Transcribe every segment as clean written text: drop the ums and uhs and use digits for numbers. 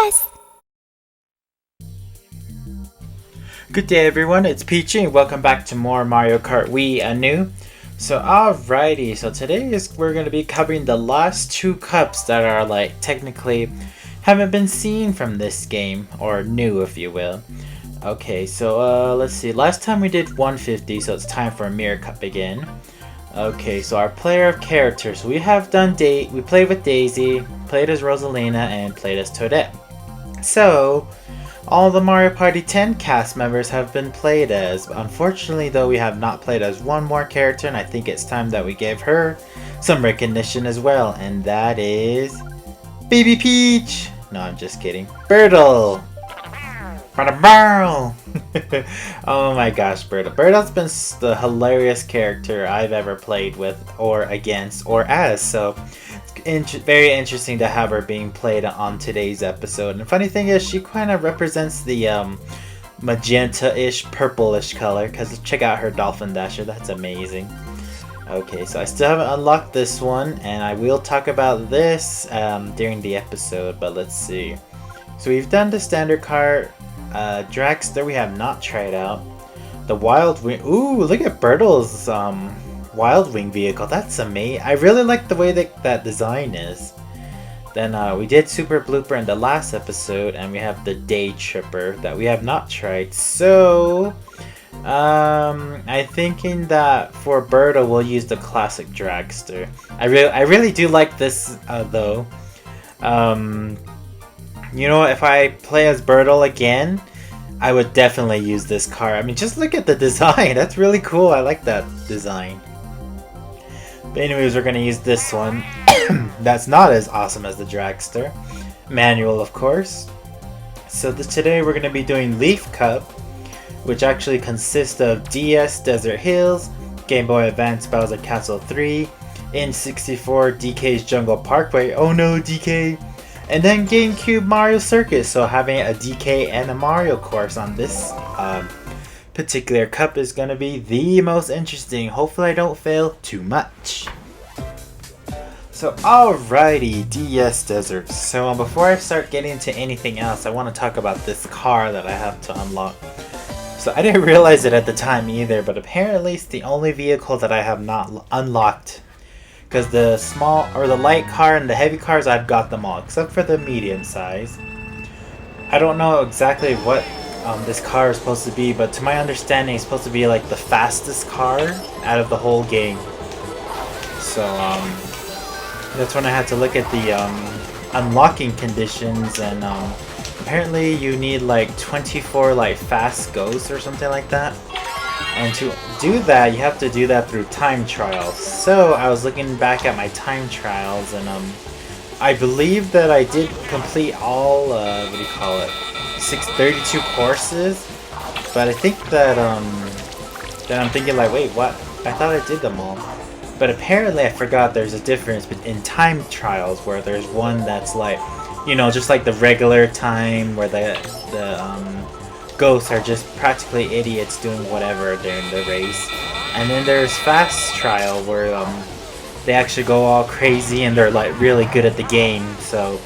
DS! Good day everyone, it's Peachy and welcome back to more Mario Kart Wii Anew. So alrighty, so today we're going to be covering the last two cups that are like technically haven't been seen from this game, or new if you will. Okay, so let's see, last time we did 150, so it's time for a mirror cup again. Okay, so our player of characters, we have done we played with Daisy, played as Rosalina, and played as Toadette. So all the Mario Party 10 cast members have been played as. Unfortunately though, we have not played as one more character, and I think it's time that we give her some recognition as well, and that is Baby Peach! No, I'm just kidding. Birtle! Birtle! Oh my gosh, Birtle. Birtle's been the hilarious character I've ever played with, or against, or as, so very interesting to have her being played on today's episode. And the funny thing is, she kind of represents the magenta-ish, purplish color, because check out her Dolphin Dasher, that's amazing. Okay, so I still haven't unlocked this one, and I will talk about this during the episode, but let's see. So we've done the standard cart, Dragster we have not tried out. The Wild Wing, ooh, look at Birtle's Wild Wing vehicle, that's amazing. I really like the way that design is. Then we did Super Blooper in the last episode, and we have the Day Tripper that we have not tried. So I'm thinking that for Birtle we'll use the classic Dragster. I really do like this though. You know, if I play as Birtle again, I would definitely use this car. I mean, just look at the design. That's really cool. I like that design. But anyways, we're going to use this one. That's not as awesome as the Dragster. Manual, of course. So today we're going to be doing Leaf Cup, which actually consists of DS Desert Hills, Game Boy Advance Bowser Castle 3, N64 DK's Jungle Parkway. Oh no, DK! And then GameCube Mario Circuit, so having a DK and a Mario course on this particular cup is going to be the most interesting. Hopefully I don't fail too much. So alrighty, DS Desert. So before I start getting into anything else, I want to talk about this car that I have to unlock. So I didn't realize it at the time either, but apparently it's the only vehicle that I have not unlocked. Because the small, or the light car and the heavy cars, I've got them all, except for the medium size. I don't know exactly what this car is supposed to be, but to my understanding, it's supposed to be like the fastest car out of the whole game. So that's when I had to look at the unlocking conditions, and apparently you need like 24 like fast goes or something like that. And to do that, you have to do that through time trials. So I was looking back at my time trials, and I believe that I did complete all, what do you call it, 632 courses. But I think that I'm thinking like, wait, what? I thought I did them all. But apparently I forgot there's a difference in time trials, where there's one that's like, you know, just like the regular time, where the ghosts are just practically idiots doing whatever during the race. And then there's fast trial, where they actually go all crazy and they're like really good at the game. So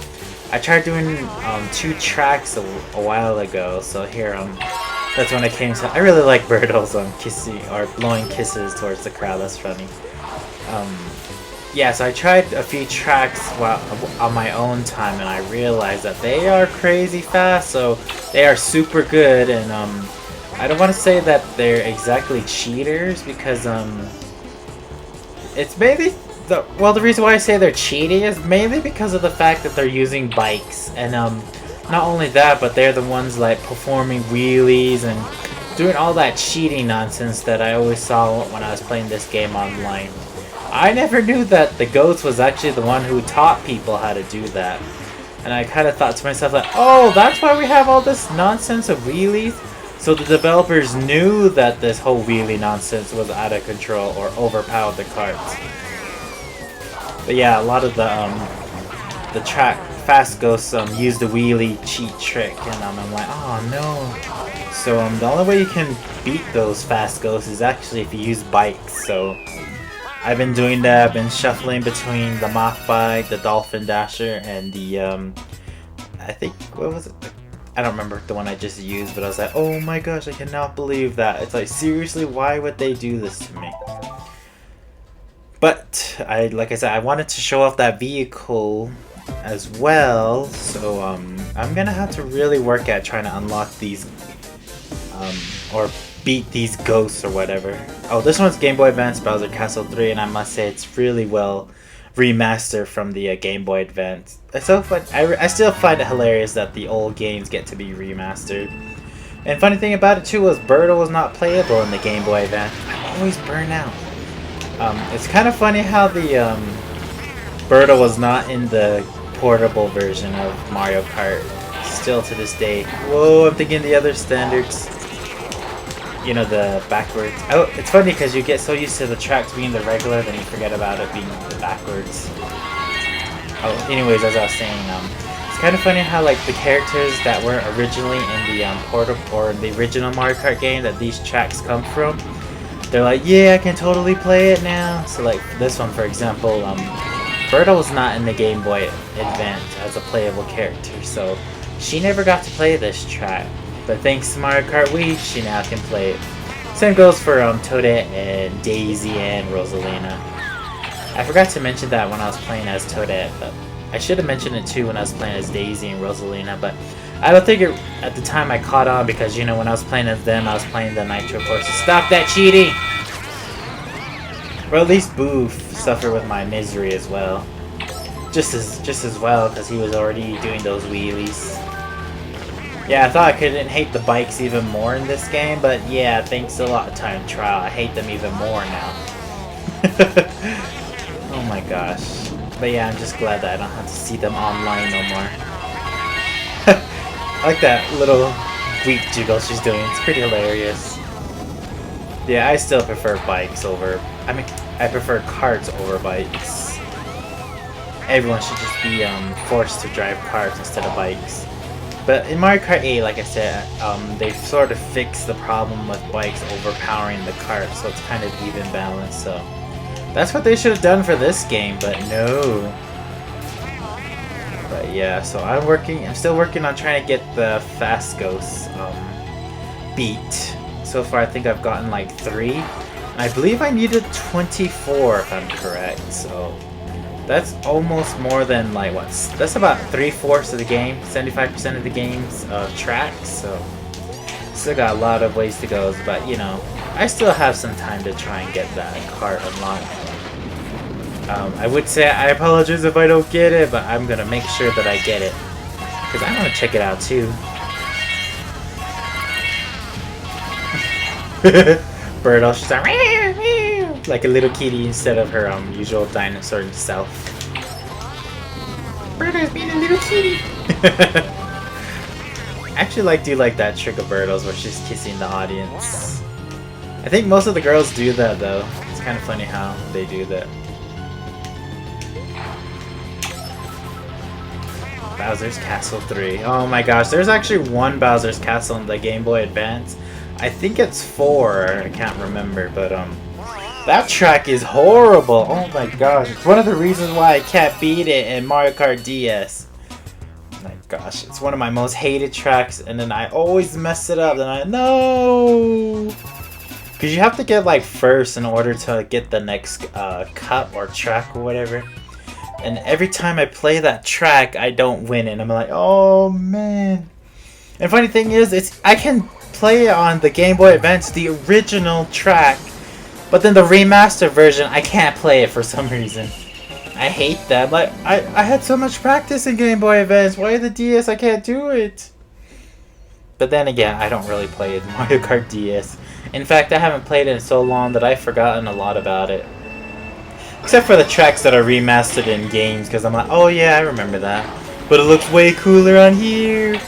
I tried doing 2 tracks a while ago, so here that's when I came to. I really like Birtle's kissing or blowing kisses towards the crowd. That's funny. Yeah, so I tried a few tracks on my own time, and I realized that they are crazy fast, so they are super good. And I don't want to say that they're exactly cheaters, because it's mainly the reason why I say they're cheating is mainly because of the fact that they're using bikes. And not only that, but they're the ones like performing wheelies and doing all that cheating nonsense that I always saw when I was playing this game online. I never knew that the ghost was actually the one who taught people how to do that. And I kind of thought to myself like, oh, that's why we have all this nonsense of wheelies? So the developers knew that this whole wheelie nonsense was out of control or overpowered the carts. But yeah, a lot of the track fast ghosts use the wheelie cheat trick, and I'm like, oh no. So the only way you can beat those fast ghosts is actually if you use bikes. So I've been doing that. I've been shuffling between the Mach Bike, the Dolphin Dasher, and the I think, what was it? I don't remember the one I just used, but I was like, oh my gosh, I cannot believe that. It's like, seriously, why would they do this to me? But, like I said, I wanted to show off that vehicle as well, so I'm gonna have to really work at trying to unlock these, or beat these ghosts or whatever. Oh, this one's Game Boy Advance Bowser Castle 3, and I must say it's really well remastered from the Game Boy Advance. It's so fun. I still find it hilarious that the old games get to be remastered. And funny thing about it too was Birdo was not playable in the Game Boy Advance. I always burn out. It's kind of funny how the Birdo was not in the portable version of Mario Kart. Still to this day. Whoa, I'm thinking the other standards. You know, the backwards. Oh, it's funny because you get so used to the tracks being the regular, then you forget about it being the backwards. Oh, anyways, as I was saying, it's kind of funny how like the characters that were originally in the portable or the original Mario Kart game that these tracks come from, they're like, yeah, I can totally play it now. So like this one, for example, Birdo was not in the Game Boy Advance as a playable character, so she never got to play this track. But thanks to Mario Kart Wii, she now can play it. Same goes for Toadette and Daisy and Rosalina. I forgot to mention that when I was playing as Toadette, but I should have mentioned it too when I was playing as Daisy and Rosalina, but I don't think at the time I caught on because, you know, when I was playing as them, I was playing the Nitro courses. Stop that cheating! Or at least Boof suffered with my misery as well. Just as well, because he was already doing those wheelies. Yeah, I thought I couldn't hate the bikes even more in this game, but yeah, thanks to a lot of time trial, I hate them even more now. Oh my gosh. But yeah, I'm just glad that I don't have to see them online no more. I like that little weak jiggle she's doing, it's pretty hilarious. Yeah, I still prefer bikes over... I prefer karts over bikes. Everyone should just be forced to drive karts instead of bikes. But in Mario Kart 8, like I said, they've sort of fixed the problem with bikes overpowering the cart, so it's kind of even balanced, so... That's what they should have done for this game, but no. But yeah, so I'm still working on trying to get the Fast Ghosts beat. So far I think I've gotten like 3. And I believe I needed 24 if I'm correct, so... That's almost more than, like, that's about 3/4 of the game, 75% of the game's tracks, so still got a lot of ways to go, but, you know, I still have some time to try and get that cart unlocked. I would say I apologize if I don't get it, but I'm gonna make sure that I get it, because I want to check it out, too. Birdo, she's like a little kitty instead of her usual dinosaur self. Birdo's being a little kitty. Actually, do like that trick of Birdo's where she's kissing the audience. I think most of the girls do that though. It's kind of funny how they do that. Bowser's Castle 3. Oh my gosh, there's actually one Bowser's Castle in the Game Boy Advance. I think it's 4. I can't remember, but that track is horrible! Oh my gosh, it's one of the reasons why I can't beat it in Mario Kart DS. Oh my gosh, it's one of my most hated tracks, and then I always mess it up, and no! Because you have to get like first in order to get the next cup or track or whatever. And every time I play that track, I don't win it. I'm like, oh man. And funny thing is, I can play it on the Game Boy Advance, the original track. But then the remastered version, I can't play it for some reason. I hate that. Like, I had so much practice in Game Boy Advance. Why the DS? I can't do it. But then again, I don't really play Mario Kart DS. In fact, I haven't played it in so long that I've forgotten a lot about it. Except for the tracks that are remastered in games, because I'm like, oh yeah, I remember that. But it looks way cooler on here.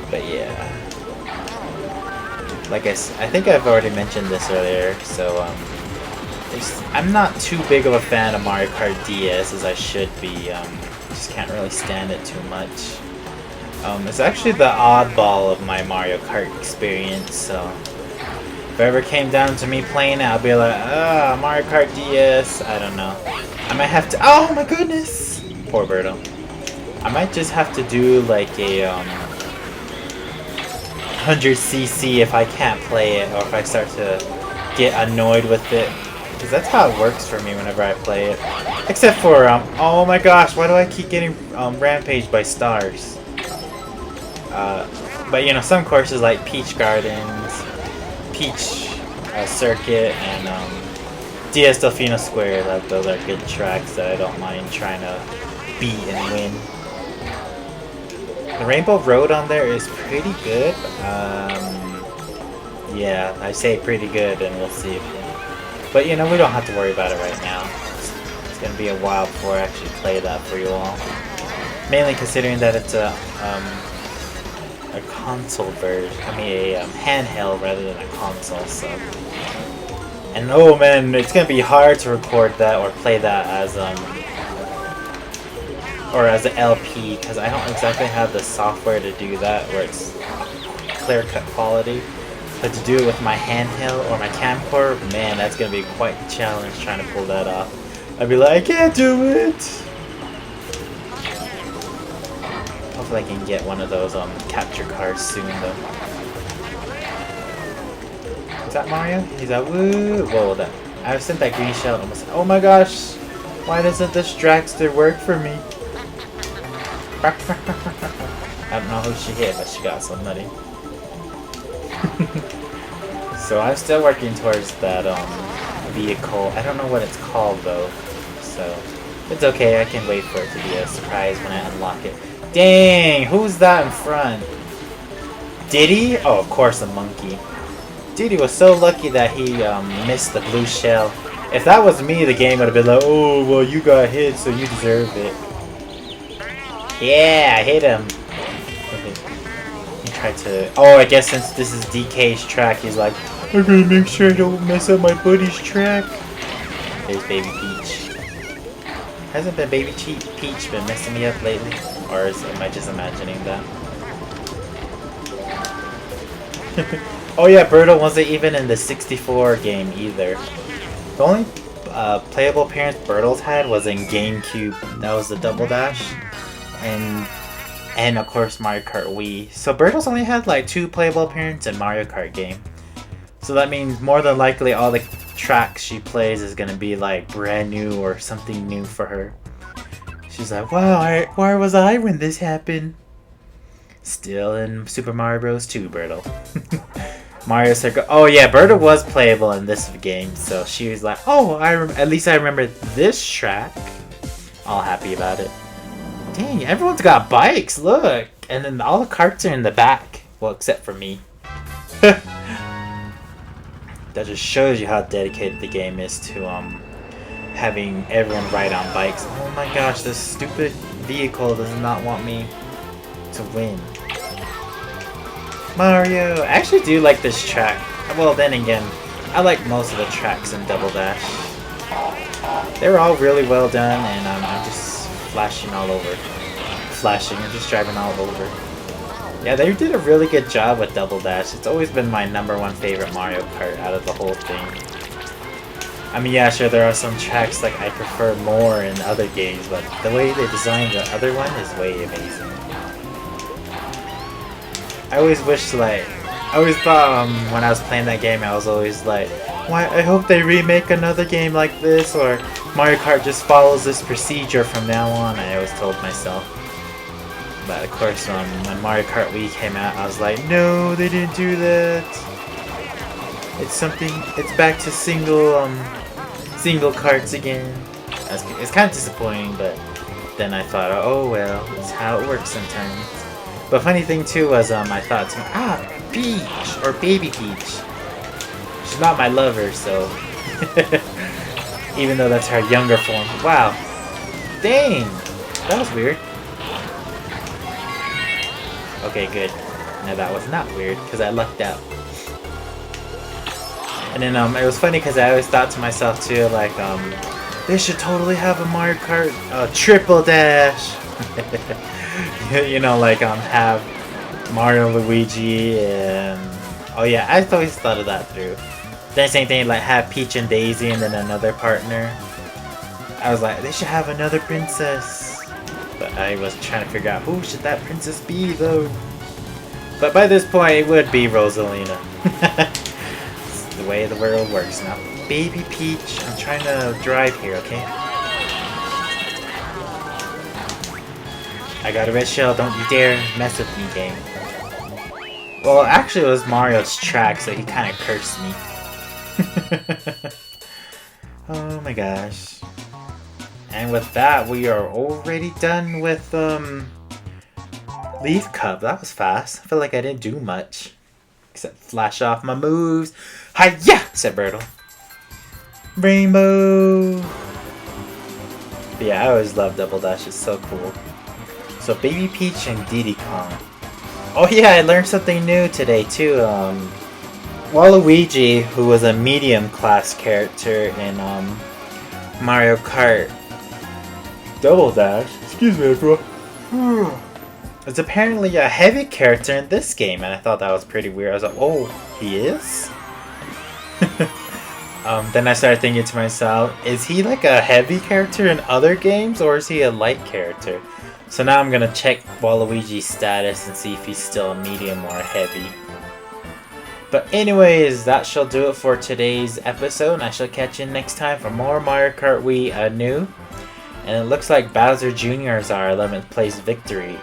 But yeah. Like I think I've already mentioned this earlier, so I'm not too big of a fan of Mario Kart DS as I should be. Just can't really stand it too much. It's actually the oddball of my Mario Kart experience, so if it ever came down to me playing it, I'll be like, Mario Kart DS, I don't know. I might have to, oh my goodness! Poor Birdo. I might just have to do like a 100cc if I can't play it, or if I start to get annoyed with it. Because that's how it works for me whenever I play it. Except for, oh my gosh, why do I keep getting rampaged by stars? But you know, some courses like Peach Gardens, Peach Circuit, and DS Delfino Square, those are good tracks that I don't mind trying to beat and win. The Rainbow Road on there is pretty good. Yeah, I say pretty good, and we'll see. But you know, we don't have to worry about it right now. It's gonna be a while before I actually play that for you all. Mainly considering that it's a console version. I mean, a handheld rather than a console. So, and oh man, it's gonna be hard to record that or play that as or as an LP, because I don't exactly have the software to do that where it's clear cut quality. But to do it with my handheld or my camcorder, man, that's gonna be quite a challenge trying to pull that off. I'd be like, I can't do it. Hopefully I can get one of those capture cards soon though. Is that Mario? He's like, woo! Whoa, that I've sent that green shell almost. Oh my gosh! Why doesn't this Dragster work for me? I don't know who she hit, but she got somebody. So I'm still working towards that vehicle. I don't know what it's called though, so it's okay. I can wait for it to be a surprise when I unlock it. Dang, who's that in front? Diddy? Oh, of course, a monkey. Diddy was so lucky that he missed the blue shell. If that was me, the game would have been like, oh, well, you got hit, so you deserve it. Yeah, I hit him. Okay. He tried to... Oh, I guess since this is DK's track, he's like, I'm gonna make sure I don't mess up my buddy's track. There's Baby Peach. Hasn't been Baby Peach been messing me up lately? Or am I just imagining that? Oh yeah, Birdo wasn't even in the 64 game either. The only playable appearance Birdo's had was in GameCube. That was the Double Dash. And of course Mario Kart Wii. So Birdo's only had like 2 playable appearances in Mario Kart game. So that means more than likely all the tracks she plays is gonna be like brand new or something new for her. She's like, wow, where was I when this happened? Still in Super Mario Bros. 2, Birdo. Mario Circuit. Oh yeah, Birdo was playable in this game, so she was like, oh, at least I remember this track. All happy about it. Dang, everyone's got bikes, look! And then all the carts are in the back. Well, except for me. That just shows you how dedicated the game is to having everyone ride on bikes. Oh my gosh, this stupid vehicle does not want me to win. Mario! I actually do like this track. Well, then again, I like most of the tracks in Double Dash. They were all really well done, and I'm just flashing all over. I'm just driving all over. Yeah, they did a really good job with Double Dash. It's always been my #1 favorite Mario Kart out of the whole thing. I mean, yeah, sure, there are some tracks like I prefer more in other games, but the way they designed the other one is way amazing. I always wished, like, I always thought when I was playing that game, I was always like, why, I hope they remake another game like this, or Mario Kart just follows this procedure from now on, I always told myself. But of course, when Mario Kart Wii came out, I was like, no, they didn't do that. It's back to single carts again. It's kind of disappointing, but then I thought, oh well, it's how it works sometimes. But funny thing too was, I thought to Peach, or Baby Peach. She's not my lover, so even though that's her younger form. Wow, dang, that was weird. Okay, good. No, that was not weird, because I lucked out. And then it was funny because I always thought to myself too, like, they should totally have a Mario Kart triple dash. You know, like have Mario, Luigi, and oh yeah, I always thought of that through. Then same thing, like have Peach and Daisy and then another partner. I was like, they should have another princess. But I was trying to figure out who should that princess be, though. But by this point, it would be Rosalina. It's the way the world works now. Baby Peach, I'm trying to drive here, okay? I got a red shell, don't you dare mess with me, game. Well, actually it was Mario's track, so he kind of cursed me. Oh my gosh. And with that, we are already done with, Leaf Cup. That was fast. I feel like I didn't do much. Except flash off my moves. Hi-ya! Said Birtle. Rainbow! But yeah, I always love Double Dash. It's so cool. So Baby Peach and Diddy Kong. Oh yeah, I learned something new today too. Waluigi, who was a medium class character in Mario Kart Double Dash. Excuse me, bro. Is apparently a heavy character in this game, and I thought that was pretty weird. I was like, oh, he is? Then I started thinking to myself, is he like a heavy character in other games, or is he a light character? So now I'm gonna check Waluigi's status and see if he's still a medium or a heavy. But anyways, that shall do it for today's episode, and I shall catch you next time for more Mario Kart Wii Anew. And it looks like Bowser Jr. is our 11th place victor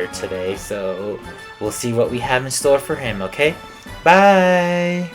today, so we'll see what we have in store for him, okay? Bye!